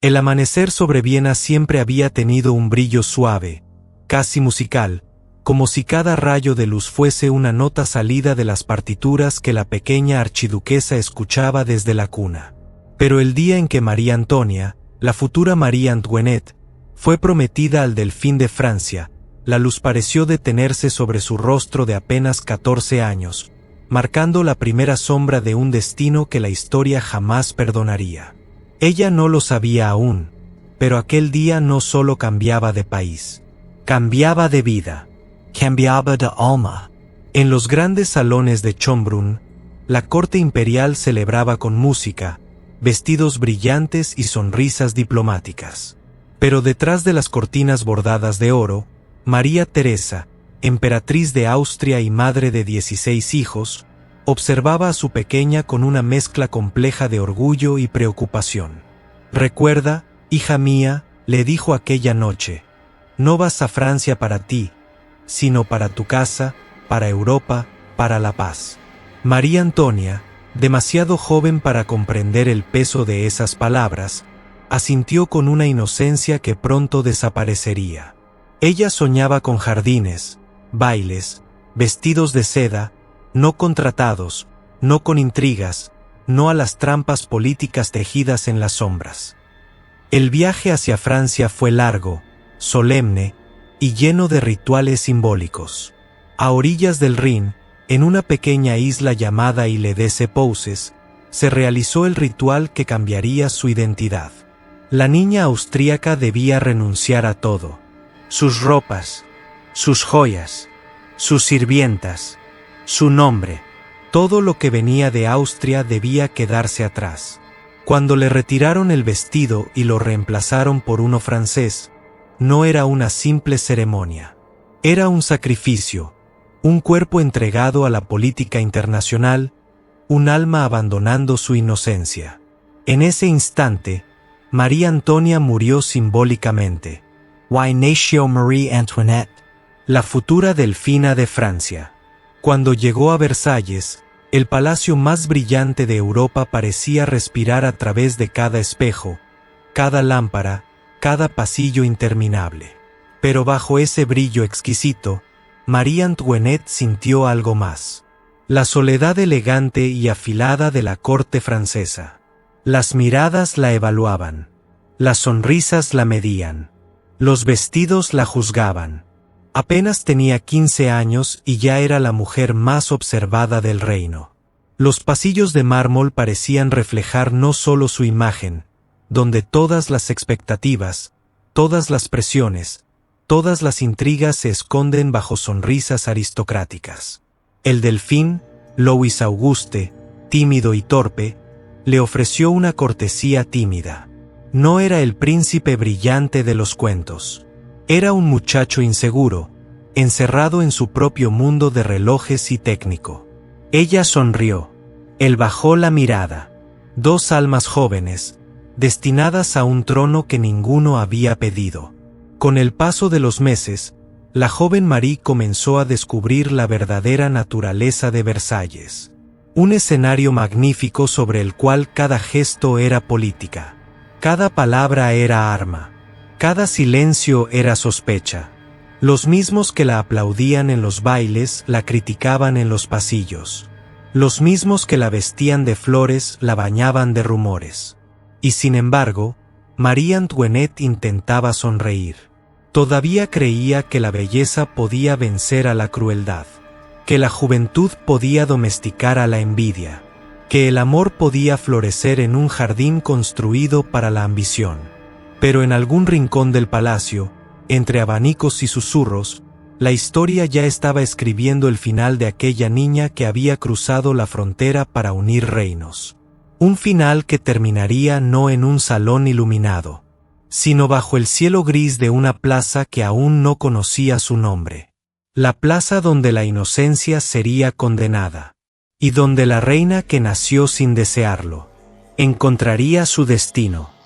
El amanecer sobre Viena siempre había tenido un brillo suave, casi musical, como si cada rayo de luz fuese una nota salida de las partituras que la pequeña archiduquesa escuchaba desde la cuna. Pero el día en que María Antonia, la futura María Antoinette, fue prometida al delfín de Francia, la luz pareció detenerse sobre su rostro de apenas 14 años, marcando la primera sombra de un destino que la historia jamás perdonaría. Ella no lo sabía aún, pero aquel día no solo cambiaba de país, cambiaba de vida. Cambiaba de alma. En los grandes salones de Schönbrunn, la corte imperial celebraba con música, vestidos brillantes y sonrisas diplomáticas. Pero detrás de las cortinas bordadas de oro, María Teresa, emperatriz de Austria y madre de 16 hijos, observaba a su pequeña con una mezcla compleja de orgullo y preocupación. «Recuerda, hija mía», le dijo aquella noche, «no vas a Francia para ti, sino para tu casa, para Europa, para la paz». María Antonia, demasiado joven para comprender el peso de esas palabras, asintió con una inocencia que pronto desaparecería. Ella soñaba con jardines, bailes, vestidos de seda, no contratados, no con intrigas, no a las trampas políticas tejidas en las sombras. El viaje hacia Francia fue largo, solemne, y lleno de rituales simbólicos. A orillas del Rin, en una pequeña isla llamada Ile des Épouses, se realizó el ritual que cambiaría su identidad. La niña austríaca debía renunciar a todo: sus ropas, sus joyas, sus sirvientas, su nombre. Todo lo que venía de Austria debía quedarse atrás. Cuando le retiraron el vestido y lo reemplazaron por uno francés, no era una simple ceremonia. Era un sacrificio, un cuerpo entregado a la política internacional, un alma abandonando su inocencia. En ese instante, María Antonia murió simbólicamente. Why nació Marie Antoinette, la futura delfina de Francia. Cuando llegó a Versalles, el palacio más brillante de Europa parecía respirar a través de cada espejo, cada lámpara, cada pasillo interminable. Pero bajo ese brillo exquisito, María Antoinette sintió algo más: la soledad elegante y afilada de la corte francesa. Las miradas la evaluaban, las sonrisas la medían, los vestidos la juzgaban. Apenas tenía 15 años y ya era la mujer más observada del reino. Los pasillos de mármol parecían reflejar no solo su imagen, donde todas las expectativas, todas las presiones, todas las intrigas se esconden bajo sonrisas aristocráticas. El delfín, Louis Auguste, tímido y torpe, le ofreció una cortesía tímida. No era el príncipe brillante de los cuentos. Era un muchacho inseguro, encerrado en su propio mundo de relojes y técnico. Ella sonrió. Él bajó la mirada. Dos almas jóvenes, destinadas a un trono que ninguno había pedido. Con el paso de los meses, la joven Marie comenzó a descubrir la verdadera naturaleza de Versalles. Un escenario magnífico sobre el cual cada gesto era política. Cada palabra era arma. Cada silencio era sospecha. Los mismos que la aplaudían en los bailes la criticaban en los pasillos. Los mismos que la vestían de flores la bañaban de rumores. Y sin embargo, María Antoinette intentaba sonreír. Todavía creía que la belleza podía vencer a la crueldad, que la juventud podía domesticar a la envidia, que el amor podía florecer en un jardín construido para la ambición. Pero en algún rincón del palacio, entre abanicos y susurros, la historia ya estaba escribiendo el final de aquella niña que había cruzado la frontera para unir reinos. Un final que terminaría no en un salón iluminado, sino bajo el cielo gris de una plaza que aún no conocía su nombre. La plaza donde la inocencia sería condenada, y donde la reina que nació sin desearlo encontraría su destino.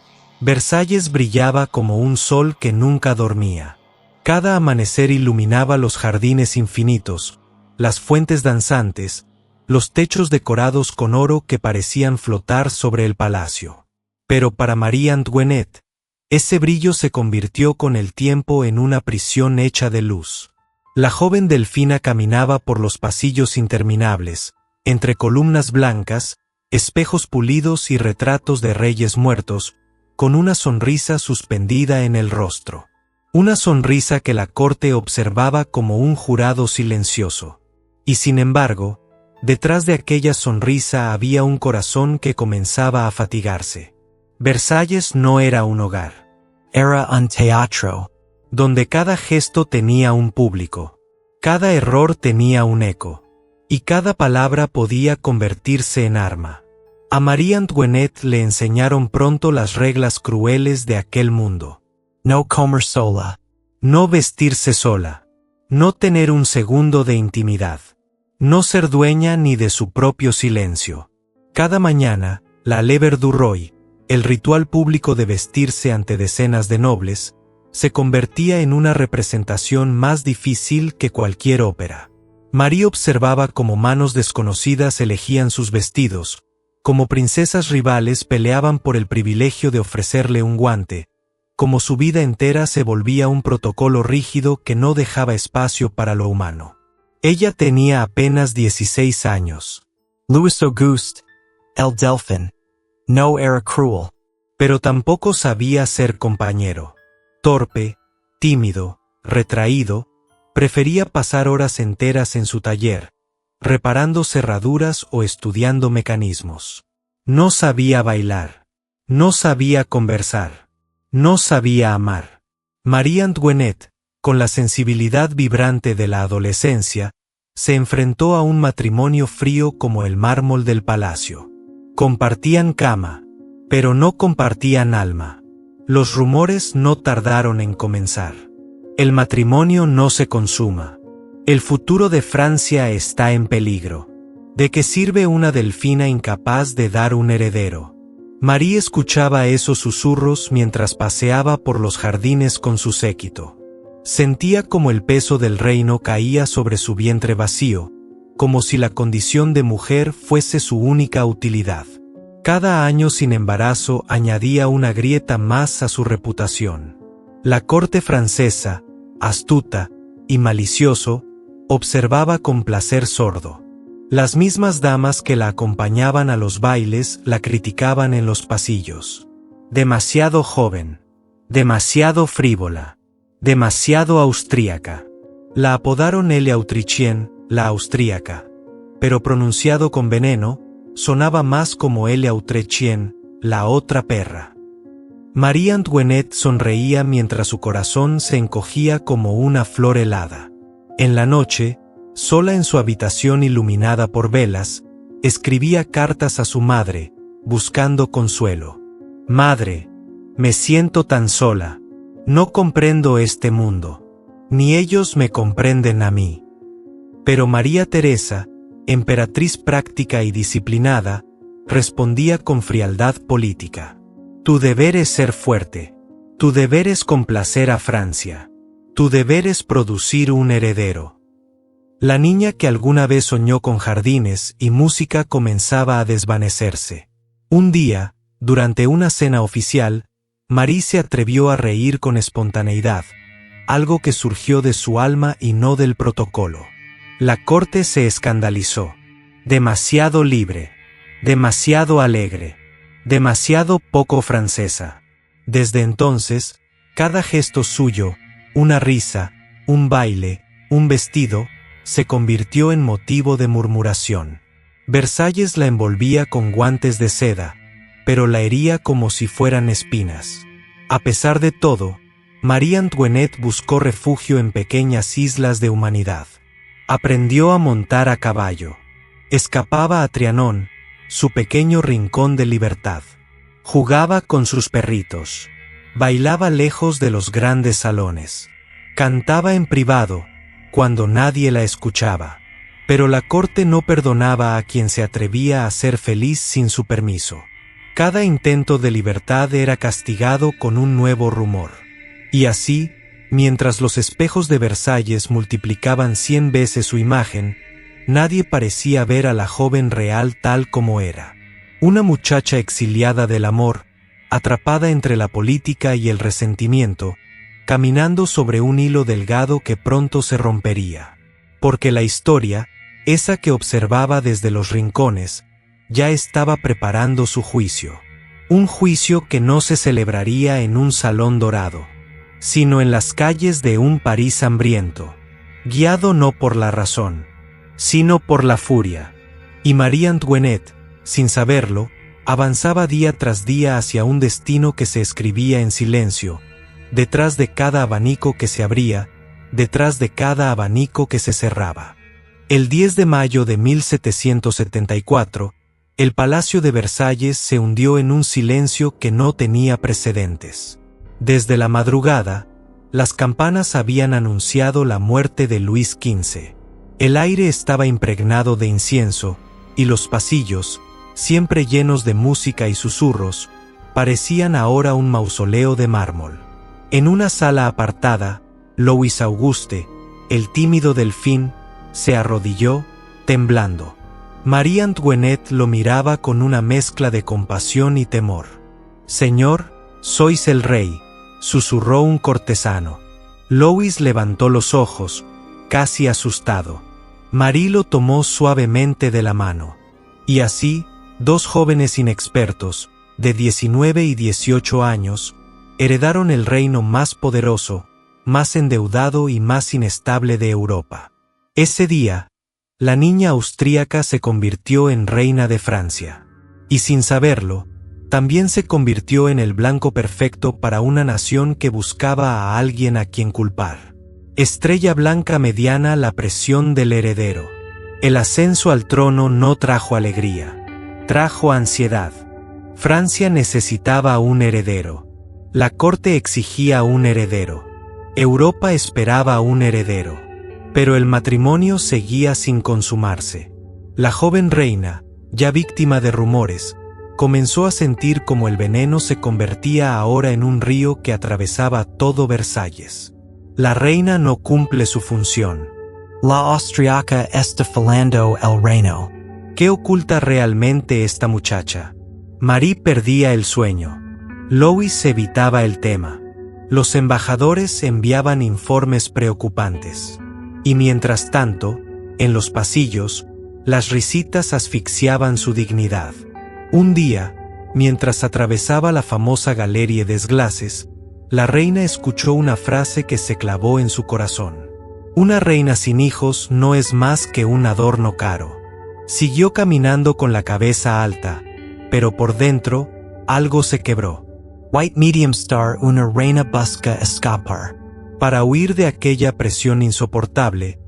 Versalles brillaba como un sol que nunca dormía. Cada amanecer iluminaba los jardines infinitos, las fuentes danzantes, los techos decorados con oro que parecían flotar sobre el palacio. Pero para Marie Antoinette, ese brillo se convirtió con el tiempo en una prisión hecha de luz. La joven Delfina caminaba por los pasillos interminables, entre columnas blancas, espejos pulidos y retratos de reyes muertos, con una sonrisa suspendida en el rostro. Una sonrisa que la corte observaba como un jurado silencioso. Y sin embargo, detrás de aquella sonrisa había un corazón que comenzaba a fatigarse. Versalles no era un hogar. Era un teatro, donde cada gesto tenía un público, cada error tenía un eco, y cada palabra podía convertirse en arma. A Marie Antoinette le enseñaron pronto las reglas crueles de aquel mundo. No comer sola, no vestirse sola, no tener un segundo de intimidad, no ser dueña ni de su propio silencio. Cada mañana, la Lever du Roi, el ritual público de vestirse ante decenas de nobles, se convertía en una representación más difícil que cualquier ópera. Marie observaba cómo manos desconocidas elegían sus vestidos, cómo princesas rivales peleaban por el privilegio de ofrecerle un guante, cómo su vida entera se volvía un protocolo rígido que no dejaba espacio para lo humano. Ella tenía apenas 16 años. Louis Auguste, el Delphin, no era cruel, pero tampoco sabía ser compañero. Torpe, tímido, retraído, prefería pasar horas enteras en su taller, reparando cerraduras o estudiando mecanismos. No sabía bailar, no sabía conversar, no sabía amar. Marie Antoinette, con la sensibilidad vibrante de la adolescencia, se enfrentó a un matrimonio frío como el mármol del palacio. Compartían cama, pero no compartían alma. Los rumores no tardaron en comenzar. El matrimonio no se consuma. El futuro de Francia está en peligro. ¿De qué sirve una Delfina incapaz de dar un heredero? Marie escuchaba esos susurros mientras paseaba por los jardines con su séquito. Sentía como el peso del reino caía sobre su vientre vacío, como si la condición de mujer fuese su única utilidad. Cada año sin embarazo añadía una grieta más a su reputación. La corte francesa, astuta y malicioso, observaba con placer sordo. Las mismas damas que la acompañaban a los bailes la criticaban en los pasillos. Demasiado joven, demasiado frívola, demasiado austríaca. La apodaron Elle Autrichienne, la austríaca, pero pronunciado con veneno, sonaba más como Elle Autrichienne, la otra perra. Marie Antoinette sonreía mientras su corazón se encogía como una flor helada. En la noche, sola en su habitación iluminada por velas, escribía cartas a su madre, buscando consuelo. Madre, me siento tan sola. No comprendo este mundo. Ni ellos me comprenden a mí. Pero María Teresa, emperatriz práctica y disciplinada, respondía con frialdad política. Tu deber es ser fuerte. Tu deber es complacer a Francia. Tu deber es producir un heredero. La niña que alguna vez soñó con jardines y música comenzaba a desvanecerse. Un día, durante una cena oficial, Marie se atrevió a reír con espontaneidad, algo que surgió de su alma y no del protocolo. La corte se escandalizó. Demasiado libre, demasiado alegre, demasiado poco francesa. Desde entonces, cada gesto suyo, una risa, un baile, un vestido, se convirtió en motivo de murmuración. Versalles la envolvía con guantes de seda, pero la hería como si fueran espinas. A pesar de todo, Marie Antoinette buscó refugio en pequeñas islas de humanidad. Aprendió a montar a caballo. Escapaba a Trianon, su pequeño rincón de libertad. Jugaba con sus perritos. Bailaba lejos de los grandes salones. Cantaba en privado, cuando nadie la escuchaba. Pero la corte no perdonaba a quien se atrevía a ser feliz sin su permiso. Cada intento de libertad era castigado con un nuevo rumor. Y así, mientras los espejos de Versalles multiplicaban 100 veces su imagen, nadie parecía ver a la joven real tal como era. Una muchacha exiliada del amor, atrapada entre la política y el resentimiento, caminando sobre un hilo delgado que pronto se rompería. Porque la historia, esa que observaba desde los rincones, ya estaba preparando su juicio. Un juicio que no se celebraría en un salón dorado, sino en las calles de un París hambriento, guiado no por la razón, sino por la furia. Y María Antoinette, sin saberlo, avanzaba día tras día hacia un destino que se escribía en silencio, detrás de cada abanico que se abría, detrás de cada abanico que se cerraba. El 10 de mayo de 1774, el Palacio de Versalles se hundió en un silencio que no tenía precedentes. Desde la madrugada, las campanas habían anunciado la muerte de Luis XV. El aire estaba impregnado de incienso, y los pasillos, siempre llenos de música y susurros, parecían ahora un mausoleo de mármol. En una sala apartada, Louis Auguste, el tímido delfín, se arrodilló, temblando. María Antoinette lo miraba con una mezcla de compasión y temor. «Señor, sois el rey», susurró un cortesano. Louis levantó los ojos, casi asustado. Marie lo tomó suavemente de la mano. Y así, dos jóvenes inexpertos, de 19 y 18 años, heredaron el reino más poderoso, más endeudado y más inestable de Europa. Ese día, la niña austríaca se convirtió en reina de Francia. Y sin saberlo, también se convirtió en el blanco perfecto para una nación que buscaba a alguien a quien culpar. Estrella blanca mediana la presión del heredero. El ascenso al trono no trajo alegría, trajo ansiedad. Francia necesitaba un heredero. La corte exigía un heredero. Europa esperaba un heredero. Pero el matrimonio seguía sin consumarse. La joven reina, ya víctima de rumores, comenzó a sentir como el veneno se convertía ahora en un río que atravesaba todo Versalles. La reina no cumple su función. La austriaca está falando el reino. ¿Qué oculta realmente esta muchacha? Marie perdía el sueño. Louis evitaba el tema. Los embajadores enviaban informes preocupantes. Y mientras tanto, en los pasillos, las risitas asfixiaban su dignidad. Un día, mientras atravesaba la famosa Galerie des Glaces, la reina escuchó una frase que se clavó en su corazón. Una reina sin hijos no es más que un adorno caro. Siguió caminando con la cabeza alta, pero por dentro, algo se quebró. White medium star, una reina busca escapar. Para huir de aquella presión insoportable,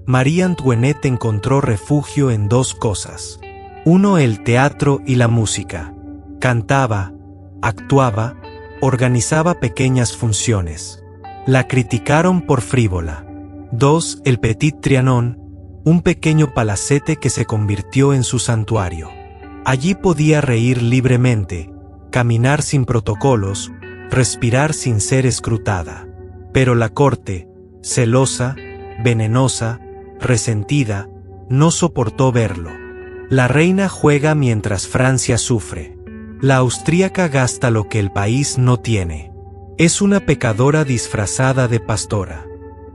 María Antoinette encontró refugio en dos cosas. Uno, el teatro y la música. Cantaba, actuaba, organizaba pequeñas funciones. La criticaron por frívola. 2, el Petit Trianon, un pequeño palacete que se convirtió en su santuario. Allí podía reír libremente, caminar sin protocolos, respirar sin ser escrutada. Pero la corte, celosa, venenosa, resentida, no soportó verlo. La reina juega mientras Francia sufre. La austríaca gasta lo que el país no tiene. Es una pecadora disfrazada de pastora.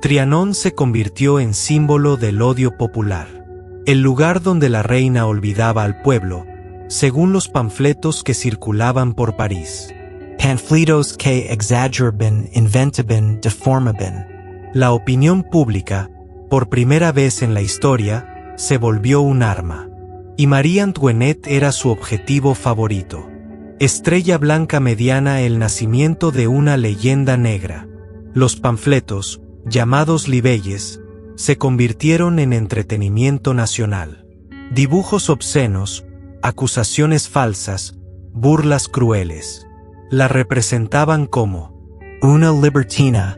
Trianon se convirtió en símbolo del odio popular. El lugar donde la reina olvidaba al pueblo, según los panfletos que circulaban por París. Panfletos que exageraban, inventaban, deformaban. La opinión pública, por primera vez en la historia, se volvió un arma. Y María Antoinette era su objetivo favorito. Estrella blanca mediana, el nacimiento de una leyenda negra. Los panfletos, llamados libelles, se convirtieron en entretenimiento nacional. Dibujos obscenos, acusaciones falsas, burlas crueles. La representaban como una libertina,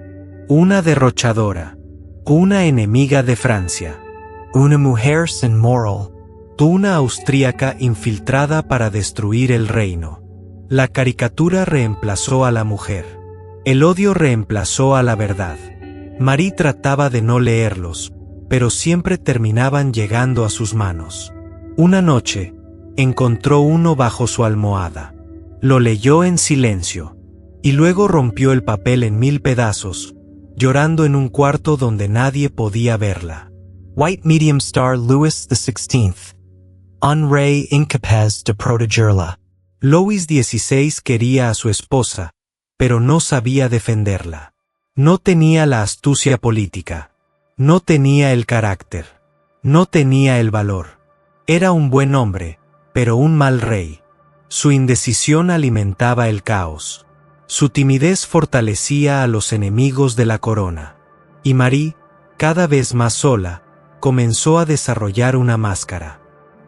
una derrochadora, una enemiga de Francia, una mujer sin moral, una austríaca infiltrada para destruir el reino. La caricatura reemplazó a la mujer. El odio reemplazó a la verdad. Marie trataba de no leerlos, pero siempre terminaban llegando a sus manos. Una noche, encontró uno bajo su almohada. Lo leyó en silencio. Y luego rompió el papel en 1000 pedazos, llorando en un cuarto donde nadie podía verla. White medium star Louis XVI. Un rey incapaz de protegerla. Louis XVI quería a su esposa, pero no sabía defenderla. No tenía la astucia política. No tenía el carácter. No tenía el valor. Era un buen hombre, pero un mal rey. Su indecisión alimentaba el caos. Su timidez fortalecía a los enemigos de la corona. Y Marie, cada vez más sola, comenzó a desarrollar una máscara.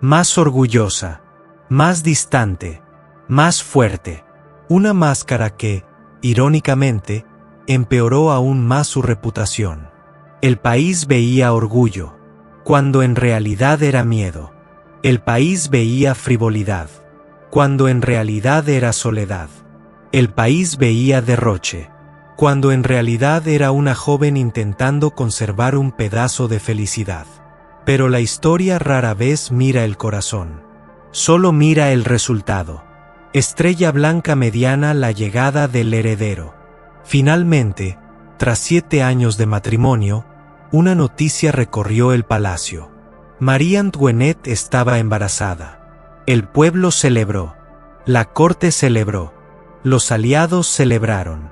Más orgullosa, más distante, más fuerte. Una máscara que, irónicamente, empeoró aún más su reputación. El país veía orgullo, cuando en realidad era miedo. El país veía frivolidad, cuando en realidad era soledad. El país veía derroche, cuando en realidad era una joven intentando conservar un pedazo de felicidad. Pero la historia rara vez mira el corazón. Solo mira el resultado. Estrella blanca mediana, la llegada del heredero. Finalmente, tras 7 años de matrimonio, una noticia recorrió el palacio. Marie Antoinette estaba embarazada. El pueblo celebró. La corte celebró. Los aliados celebraron.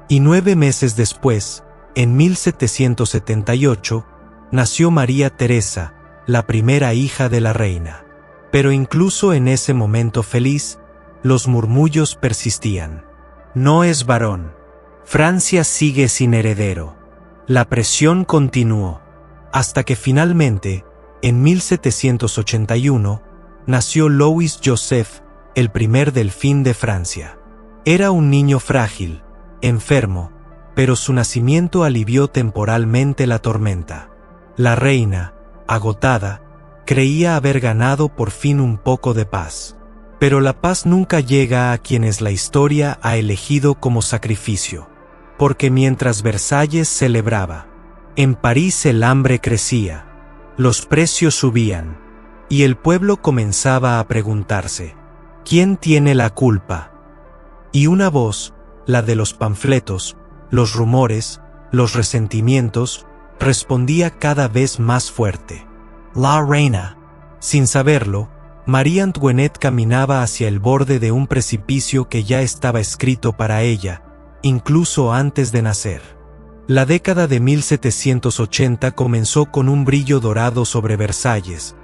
Y 9 meses después, en 1778, nació María Teresa, la primera hija de la reina. Pero incluso en ese momento feliz, los murmullos persistían. No es varón. Francia sigue sin heredero. La presión continuó, hasta que finalmente, en 1781, nació Louis Joseph, el primer delfín de Francia. Era un niño frágil, enfermo, pero su nacimiento alivió temporalmente la tormenta. La reina, agotada, creía haber ganado por fin un poco de paz. Pero la paz nunca llega a quienes la historia ha elegido como sacrificio. Porque mientras Versalles celebraba, en París el hambre crecía, los precios subían, y el pueblo comenzaba a preguntarse, ¿quién tiene la culpa? Y una voz, la de los panfletos, los rumores, los resentimientos, respondía cada vez más fuerte. La reina. Sin saberlo, Marie Antoinette caminaba hacia el borde de un precipicio que ya estaba escrito para ella, incluso antes de nacer. La década de 1780 comenzó con un brillo dorado sobre Versalles,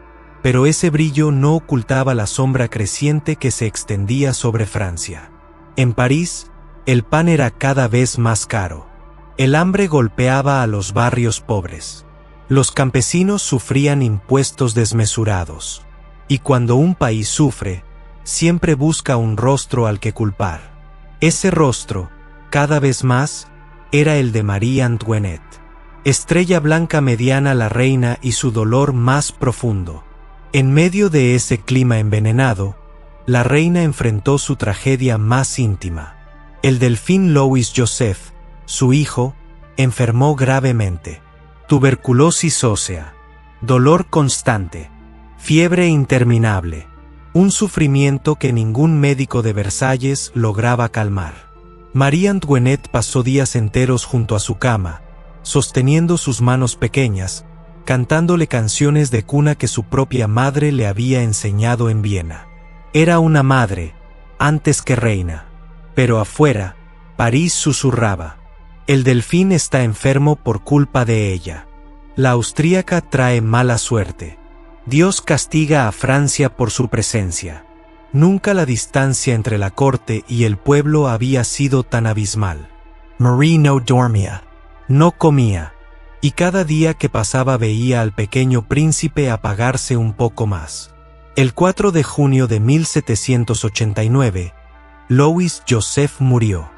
pero ese brillo no ocultaba la sombra creciente que se extendía sobre Francia. En París, el pan era cada vez más caro. El hambre golpeaba a los barrios pobres. Los campesinos sufrían impuestos desmesurados. Y cuando un país sufre, siempre busca un rostro al que culpar. Ese rostro, cada vez más, era el de Marie Antoinette. Estrella blanca mediana, la reina y su dolor más profundo. En medio de ese clima envenenado, la reina enfrentó su tragedia más íntima. El delfín Louis Joseph, su hijo, enfermó gravemente. Tuberculosis ósea, dolor constante, fiebre interminable, un sufrimiento que ningún médico de Versalles lograba calmar. Marie Antoinette pasó días enteros junto a su cama, sosteniendo sus manos pequeñas, cantándole canciones de cuna que su propia madre le había enseñado en Viena. Era una madre, antes que reina. Pero afuera, París susurraba: el delfín está enfermo por culpa de ella. La austríaca trae mala suerte. Dios castiga a Francia por su presencia. Nunca la distancia entre la corte y el pueblo había sido tan abismal. Marie no dormía. No comía, y cada día que pasaba veía al pequeño príncipe apagarse un poco más. El 4 de junio de 1789, Louis Joseph murió.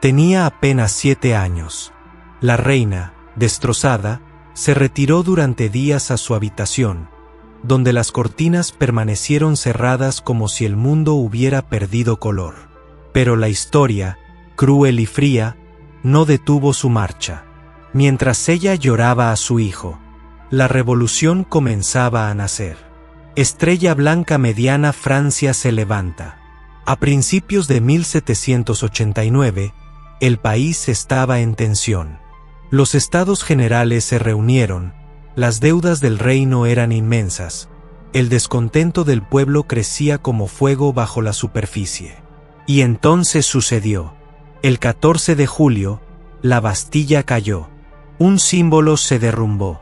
Tenía apenas 7 años. La reina, destrozada, se retiró durante días a su habitación, donde las cortinas permanecieron cerradas como si el mundo hubiera perdido color. Pero la historia, cruel y fría, no detuvo su marcha. Mientras ella lloraba a su hijo, la revolución comenzaba a nacer. Estrella blanca mediana, Francia se levanta. A principios de 1789, el país estaba en tensión. Los estados generales se reunieron, las deudas del reino eran inmensas, el descontento del pueblo crecía como fuego bajo la superficie. Y entonces sucedió. El 14 de julio, la Bastilla cayó. Un símbolo se derrumbó.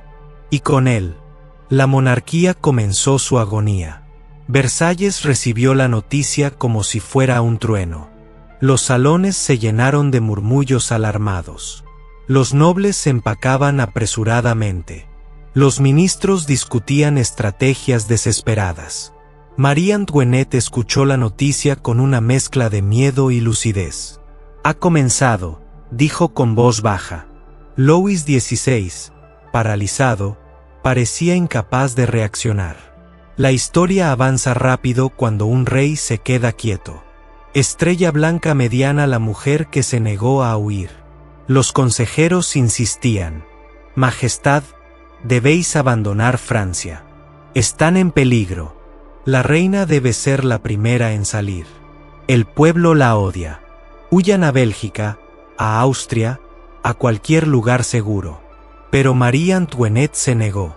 Y con él, la monarquía comenzó su agonía. Versalles recibió la noticia como si fuera un trueno. Los salones se llenaron de murmullos alarmados. Los nobles se empacaban apresuradamente. Los ministros discutían estrategias desesperadas. María Antoinette escuchó la noticia con una mezcla de miedo y lucidez. «Ha comenzado», dijo con voz baja. Louis XVI, paralizado, parecía incapaz de reaccionar. La historia avanza rápido cuando un rey se queda quieto. Estrella Blanca Mediana, la mujer que se negó a huir. Los consejeros insistían. «Majestad, debéis abandonar Francia. Están en peligro. La reina debe ser la primera en salir. El pueblo la odia. Huyan a Bélgica, a Austria, a cualquier lugar seguro». Pero María Antoinette se negó.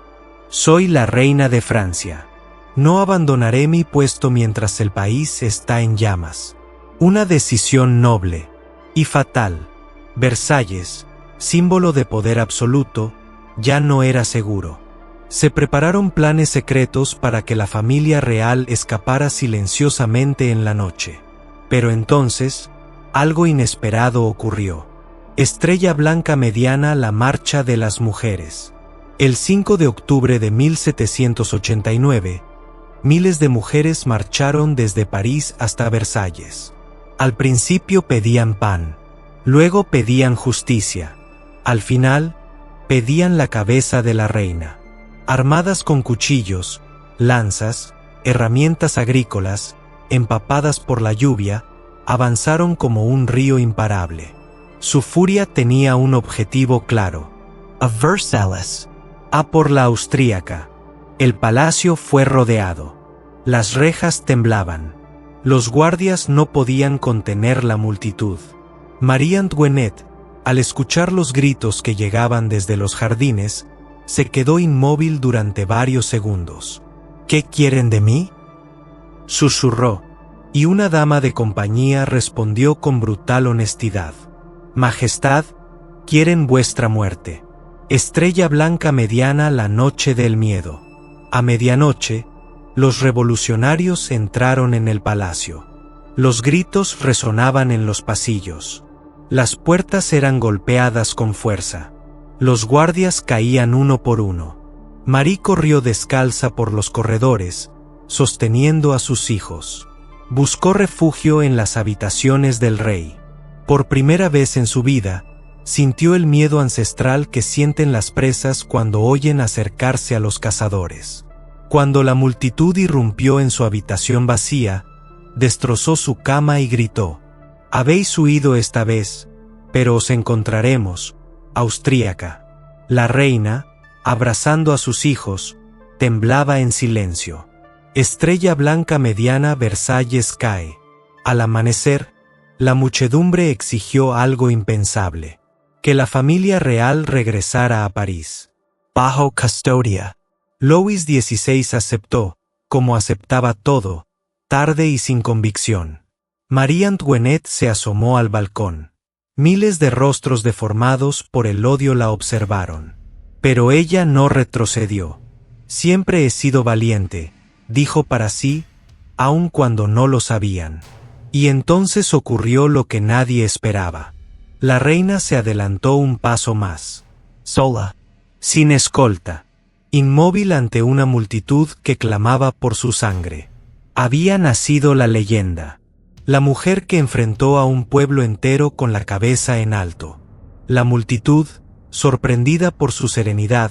«Soy la reina de Francia. No abandonaré mi puesto mientras el país está en llamas». Una decisión noble y fatal. Versalles, símbolo de poder absoluto, ya no era seguro. Se prepararon planes secretos para que la familia real escapara silenciosamente en la noche. Pero entonces, algo inesperado ocurrió. Estrella Blanca Mediana, la marcha de las mujeres. El 5 de octubre de 1789, miles de mujeres marcharon desde París hasta Versalles. Al principio pedían pan, luego pedían justicia, al final, pedían la cabeza de la reina. Armadas con cuchillos, lanzas, herramientas agrícolas, empapadas por la lluvia, avanzaron como un río imparable. Su furia tenía un objetivo claro. A Versalles. A por la austríaca. El palacio fue rodeado. Las rejas temblaban. Los guardias no podían contener la multitud. María Antoinette, al escuchar los gritos que llegaban desde los jardines, se quedó inmóvil durante varios segundos. «¿Qué quieren de mí?», susurró, y una dama de compañía respondió con brutal honestidad. «Majestad, quieren vuestra muerte». Estrella Blanca Mediana, la noche del miedo. A medianoche, los revolucionarios entraron en el palacio. Los gritos resonaban en los pasillos. Las puertas eran golpeadas con fuerza. Los guardias caían uno por uno. Marie corrió descalza por los corredores, sosteniendo a sus hijos. Buscó refugio en las habitaciones del rey. Por primera vez en su vida, sintió el miedo ancestral que sienten las presas cuando oyen acercarse a los cazadores. Cuando la multitud irrumpió en su habitación vacía, destrozó su cama y gritó: «Habéis huido esta vez, pero os encontraremos, austríaca». La reina, abrazando a sus hijos, temblaba en silencio. Estrella Blanca Mediana, Versalles cae. Al amanecer, la muchedumbre exigió algo impensable: que la familia real regresara a París. Bajo custodia. Louis XVI aceptó, como aceptaba todo, tarde y sin convicción. María Antoinette se asomó al balcón. Miles de rostros deformados por el odio la observaron. Pero ella no retrocedió. «Siempre he sido valiente», dijo para sí, aun cuando no lo sabían. Y entonces ocurrió lo que nadie esperaba. La reina se adelantó un paso más. Sola. Sin escolta. Inmóvil ante una multitud que clamaba por su sangre. Había nacido la leyenda. La mujer que enfrentó a un pueblo entero con la cabeza en alto. La multitud, sorprendida por su serenidad,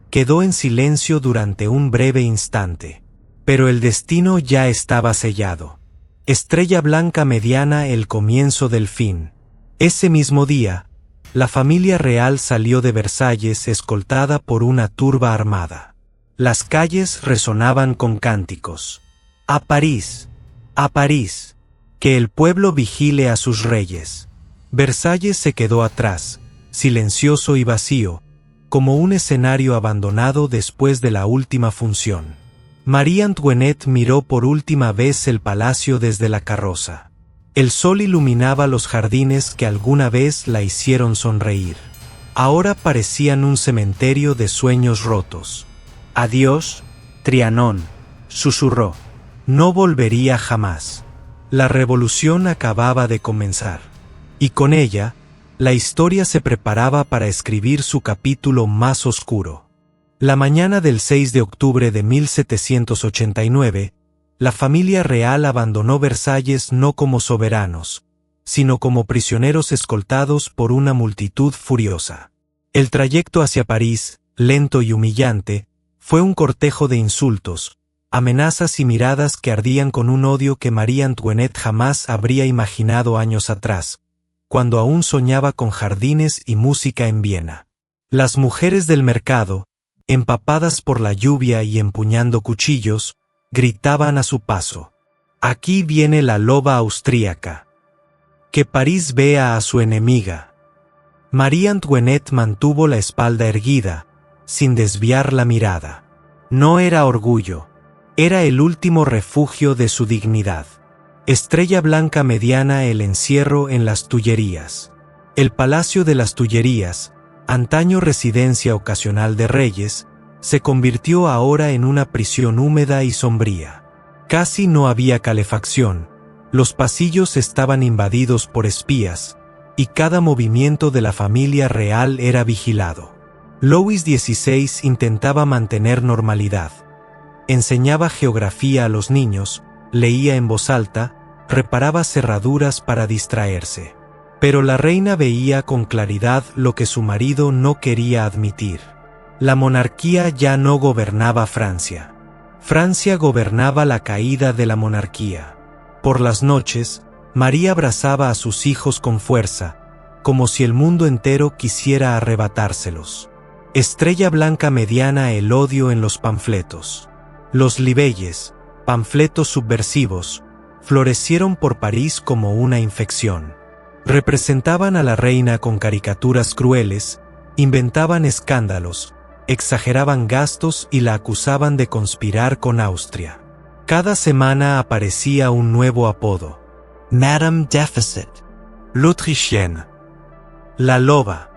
quedó en silencio durante un breve instante. Pero el destino ya estaba sellado. Estrella Blanca Mediana, el comienzo del fin. Ese mismo día, la familia real salió de Versalles escoltada por una turba armada. Las calles resonaban con cánticos. «¡A París! ¡A París!». Que el pueblo vigile a sus reyes. Versalles se quedó atrás, silencioso y vacío, como un escenario abandonado después de la última función. María Antoinette miró por última vez el palacio desde la carroza. El sol iluminaba los jardines que alguna vez la hicieron sonreír. Ahora parecían un cementerio de sueños rotos. «Adiós, Trianon», susurró. No volvería jamás. La revolución acababa de comenzar. Y con ella, la historia se preparaba para escribir su capítulo más oscuro. La mañana del 6 de octubre de 1789, la familia real abandonó Versalles no como soberanos, sino como prisioneros escoltados por una multitud furiosa. El trayecto hacia París, lento y humillante, fue un cortejo de insultos, amenazas y miradas que ardían con un odio que María Antoinette jamás habría imaginado años atrás, cuando aún soñaba con jardines y música en Viena. Las mujeres del mercado, empapadas por la lluvia y empuñando cuchillos, gritaban a su paso: «Aquí viene la loba austríaca. Que París vea a su enemiga». María Antoinette mantuvo la espalda erguida, sin desviar la mirada. No era orgullo, era el último refugio de su dignidad. Estrella Blanca Mediana, el encierro en las Tullerías. El Palacio de las Tullerías, antaño residencia ocasional de reyes, se convirtió ahora en una prisión húmeda y sombría. Casi no había calefacción, los pasillos estaban invadidos por espías, y cada movimiento de la familia real era vigilado. Louis XVI intentaba mantener normalidad. Enseñaba geografía a los niños, leía en voz alta, reparaba cerraduras para distraerse. Pero la reina veía con claridad lo que su marido no quería admitir. La monarquía ya no gobernaba Francia. Francia gobernaba la caída de la monarquía. Por las noches, María abrazaba a sus hijos con fuerza, como si el mundo entero quisiera arrebatárselos. Estrella Blanca Mediana, el odio en los panfletos. Los libelles, panfletos subversivos, florecieron por París como una infección. Representaban a la reina con caricaturas crueles, inventaban escándalos, exageraban gastos y la acusaban de conspirar con Austria. Cada semana aparecía un nuevo apodo: Madame Déficit, l'Autrichienne, la loba.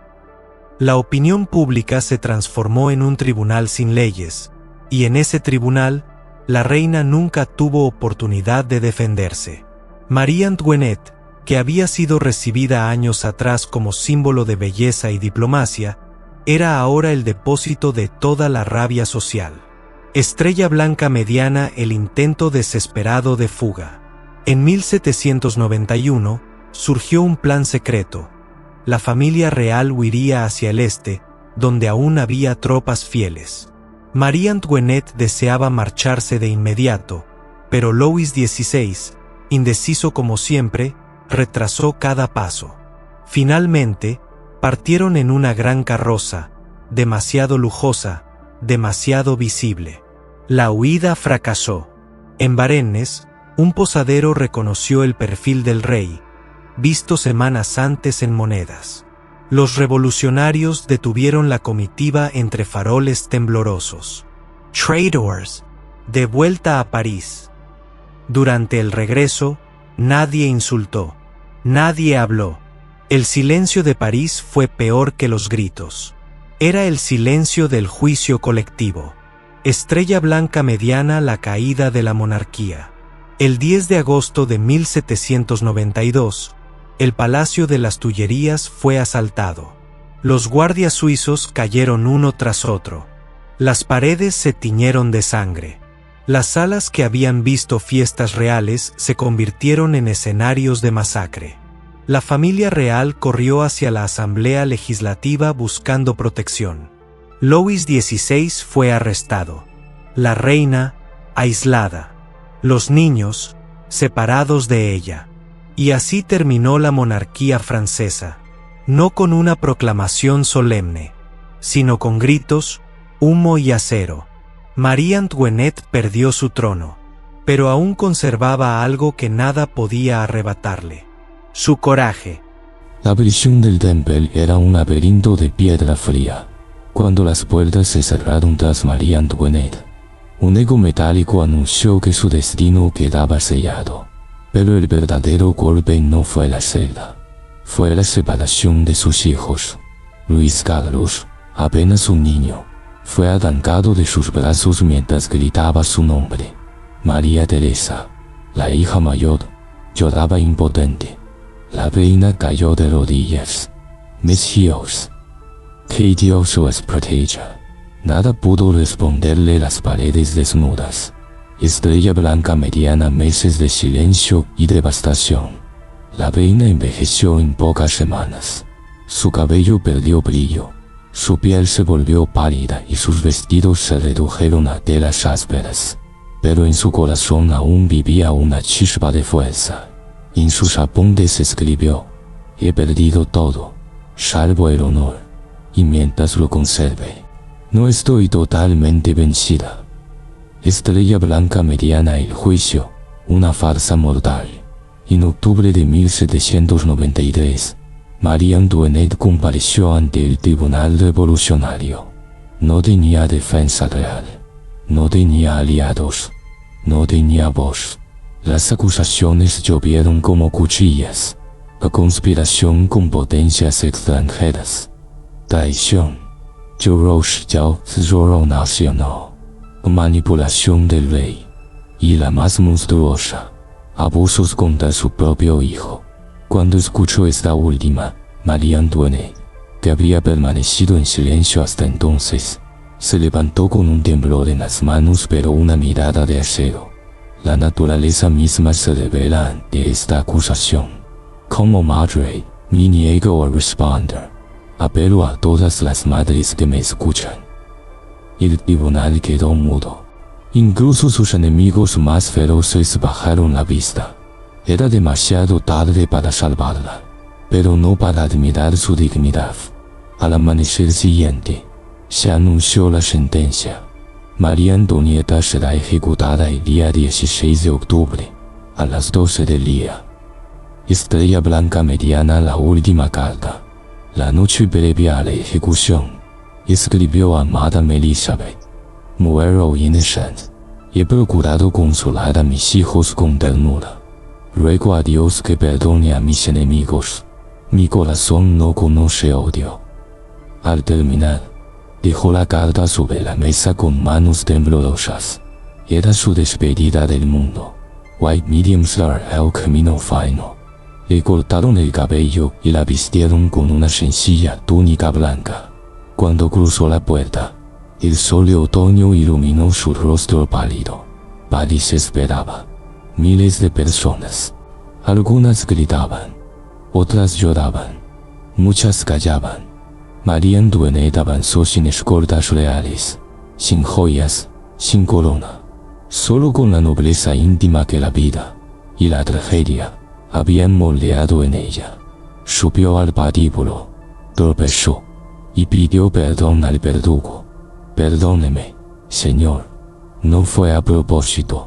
La opinión pública se transformó en un tribunal sin leyes, y en ese tribunal, la reina nunca tuvo oportunidad de defenderse. María Antoinette, que había sido recibida años atrás como símbolo de belleza y diplomacia, era ahora el depósito de toda la rabia social. Estrella Blanca Mediana, el intento desesperado de fuga. En 1791 surgió un plan secreto. La familia real huiría hacia el este, donde aún había tropas fieles. María Antoinette deseaba marcharse de inmediato, pero Louis XVI, indeciso como siempre, retrasó cada paso. Finalmente, partieron en una gran carroza, demasiado lujosa, demasiado visible. La huida fracasó. En Varennes, un posadero reconoció el perfil del rey, visto semanas antes en monedas. Los revolucionarios detuvieron la comitiva entre faroles temblorosos. Traitors, de vuelta a París. Durante el regreso, nadie insultó, nadie habló. El silencio de París fue peor que los gritos. Era el silencio del juicio colectivo. Estrella Blanca Mediana, la caída de la monarquía. El 10 de agosto de 1792, el Palacio de las Tullerías fue asaltado. Los guardias suizos cayeron uno tras otro. Las paredes se tiñeron de sangre. Las salas que habían visto fiestas reales se convirtieron en escenarios de masacre. La familia real corrió hacia la Asamblea Legislativa buscando protección. Louis XVI fue arrestado. La reina, aislada. Los niños, separados de ella. Y así terminó la monarquía francesa, no con una proclamación solemne, sino con gritos, humo y acero. María Antoinette perdió su trono, pero aún conservaba algo que nada podía arrebatarle: su coraje. La prisión del Temple era un laberinto de piedra fría. Cuando las puertas se cerraron tras María Antoinette, un eco metálico anunció que su destino quedaba sellado. Pero el verdadero golpe no fue la celda, fue la separación de sus hijos. Luis Carlos, apenas un niño, fue arrancado de sus brazos mientras gritaba su nombre. María Teresa, la hija mayor, lloraba impotente. La reina cayó de rodillas. Mis hijos, que Dios os proteja. Nada pudo responderle las paredes desnudas. Estrella blanca mediana, meses de silencio y devastación. La reina envejeció en pocas semanas. Su cabello perdió brillo, su piel se volvió pálida y sus vestidos se redujeron a telas ásperas. Pero en su corazón aún vivía una chispa de fuerza. En sus apuntes escribió: he perdido todo, salvo el honor, y mientras lo conserve, no estoy totalmente vencida. Estrella blanca mediana, el juicio, una farsa mortal. En octubre de 1793, María Antoinette compareció ante el tribunal revolucionario. No tenía defensa real, no tenía aliados, no tenía voz. Las acusaciones llovieron como cuchillas. La conspiración con potencias extranjeras, traición, nacional, manipulación del rey, y la más monstruosa, abusos contra su propio hijo. Cuando escuchó esta última, María Antoinette, que había permanecido en silencio hasta entonces, se levantó con un temblor en las manos pero una mirada de acero. La naturaleza misma se revela ante esta acusación. Como madre, me niego a responder. Apelo a todas las madres que me escuchan. El tribunal quedó mudo. Incluso sus enemigos más feroces bajaron la vista. Era demasiado tarde para salvarla, pero no para admirar su dignidad. Al amanecer siguiente, se anunció la sentencia. María Antonieta será ejecutada el día 16 de octubre, a las 12 del día. Estrella blanca mediana, la última carta. La noche previa a la ejecución, escribió a Madame Elizabeth: muero innocent. He procurado consolar a mis hijos con ternura. Ruego a Dios que perdone a mis enemigos. Mi corazón no conoce odio. Al terminar, dejó la carta sobre la mesa con manos temblorosas. Era su despedida del mundo. White mediums are el camino final. Le cortaron el cabello y la vistieron con una sencilla túnica blanca. Cuando cruzó la puerta, el sol de otoño iluminó su rostro pálido. París esperaba. Miles de personas. Algunas gritaban, otras lloraban, muchas callaban. María Antoinette avanzó sin escoltas reales, sin joyas, sin corona, solo con la nobleza íntima que la vida y la tragedia habían moldeado en ella. Subió al patíbulo, tropezó y pidió perdón al verdugo. Perdóneme, señor, no fue a propósito.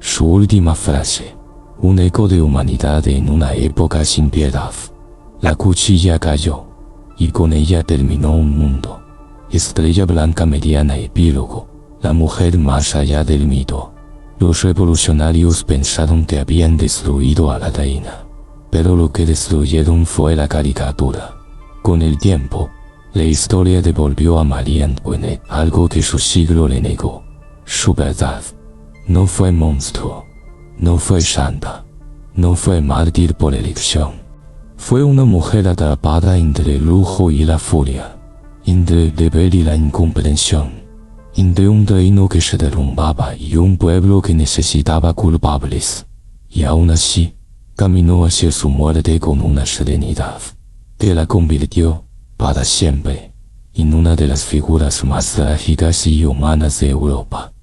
Su última frase, un eco de humanidad en una época sin piedad. La cuchilla cayó, y con ella terminó un mundo. Estrella blanca mediana, epílogo, la mujer más allá del mito. Los revolucionarios pensaron que habían destruido a la reina, pero lo que destruyeron fue la caricatura. Con el tiempo, la historia devolvió a María Antoinette algo que su siglo le negó: su verdad. No fue monstruo, no fue santa, no fue mártir por elección. Fue una mujer atrapada entre el lujo y la furia, entre el deber y la incomprensión, entre un reino que se derrumbaba y un pueblo que necesitaba culpables. Y aún así, caminó hacia su muerte con una serenidad que la convirtió, para siempre, en una de las figuras más trágicas y humanas de Europa.